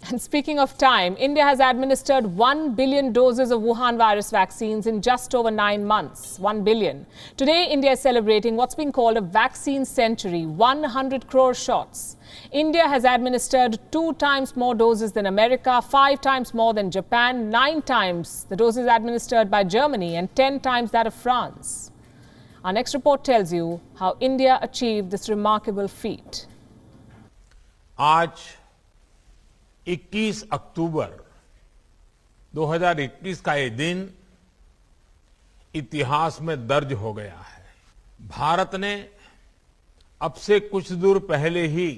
And speaking of time, India has administered 1 billion doses of Wuhan virus vaccines in just over 9 months. 1 billion. Today, India is celebrating what's being called a vaccine century, 100 crore shots. India has administered 2 times more doses than America, 5 times more than Japan, 9 times the doses administered by Germany, and 10 times that of France. Our next report tells you how India achieved this remarkable feat. आज 21 अक्टूबर 2021 का ये दिन इतिहास में दर्ज हो गया है। भारत ने अब से कुछ दूर पहले ही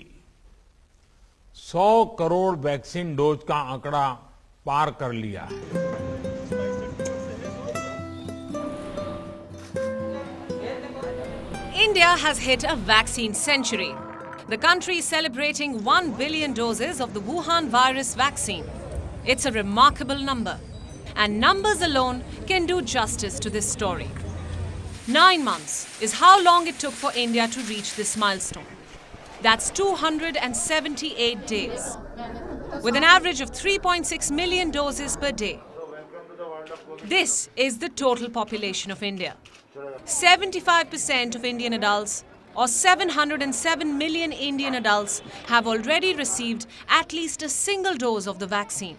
100 करोड़ वैक्सीन डोज का आंकड़ा पार कर लिया है। India has hit a vaccine century. The country is celebrating 1 billion doses of the Wuhan virus vaccine. It's a remarkable number, and numbers alone can do justice to this story. 9 months is how long it took for India to reach this milestone. That's 278 days, with an average of 3.6 million doses per day. This is the total population of India. 75% of Indian adults, or 707 million Indian adults, have already received at least a single dose of the vaccine.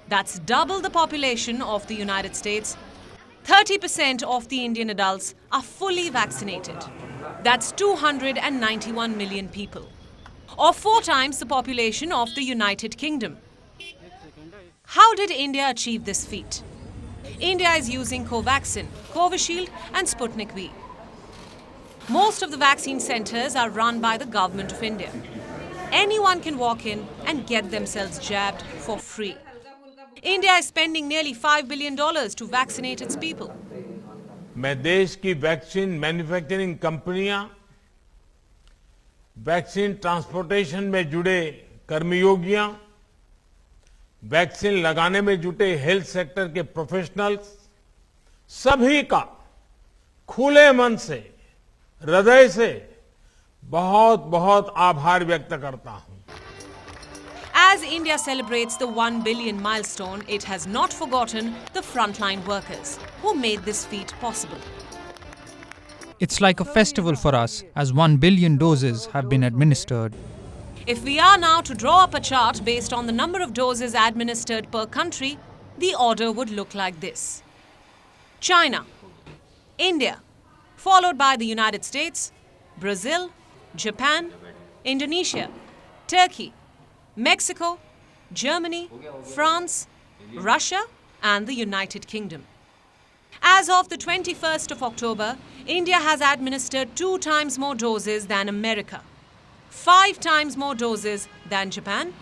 That's double the population of the United States. 30% of the Indian adults are fully vaccinated. That's 291 million people, or 4 times the population of the United Kingdom. How did India achieve this feat? India is using Covaxin, Covishield and Sputnik V. Most of the vaccine centers are run by the government of India. Anyone can walk in and get themselves jabbed for free. India is spending nearly $5 billion to vaccinate its people. मैं देश की vaccine manufacturing कंपनियां, vaccine transportation में जुड़े कर्मयोगियां, vaccine लगाने में जुटे health sector के प्रोफेशनल्स, सभी का खुले मन से, हृदय से बहुत बहुत आभार व्यक्त करता हूं। As India celebrates the 1 billion milestone, it has not forgotten the frontline workers who made this feat possible. It's like a festival for us as 1 billion doses have been administered. If we are now to draw up a chart based on the number of doses administered per country, the order would look like this: China, India, followed by the United States, Brazil, Japan, Indonesia, Turkey, Mexico, Germany, France, Russia, and the United Kingdom. As of the 21st of October, India has administered 2 times more doses than America, 5 times more doses than Japan,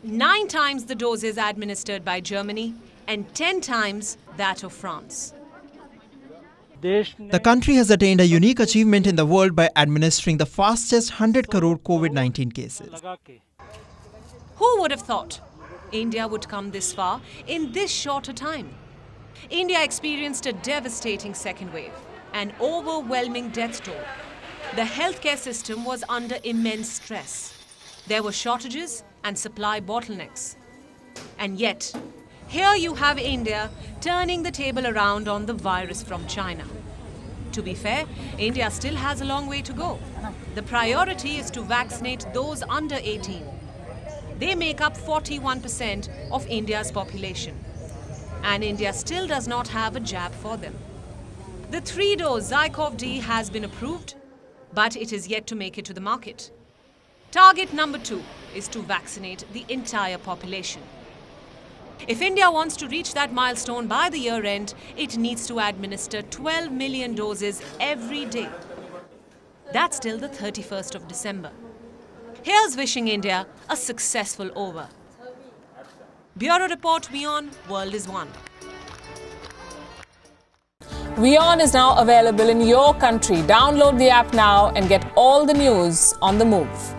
9 times the doses administered by Germany, and 10 times that of France. The country has attained a unique achievement in the world by administering the fastest 100 crore COVID-19 cases. Who would have thought India would come this far in this short a time? India experienced a devastating second wave, an overwhelming death toll. The healthcare system was under immense stress. There were shortages and supply bottlenecks. And yet, here you have India turning the table around on the virus from China. To be fair, India still has a long way to go. The priority is to vaccinate those under 18. They make up 41% of India's population. And India still does not have a jab for them. The 3-dose Zycov-D has been approved, but it is yet to make it to the market. Target number 2 is to vaccinate the entire population. If India wants to reach that milestone by the year end, it needs to administer 12 million doses every day. That's till the 31st of December. Here's wishing India a successful over. Bureau Report, WION, World is One. WION is now available in your country. Download the app now and get all the news on the move.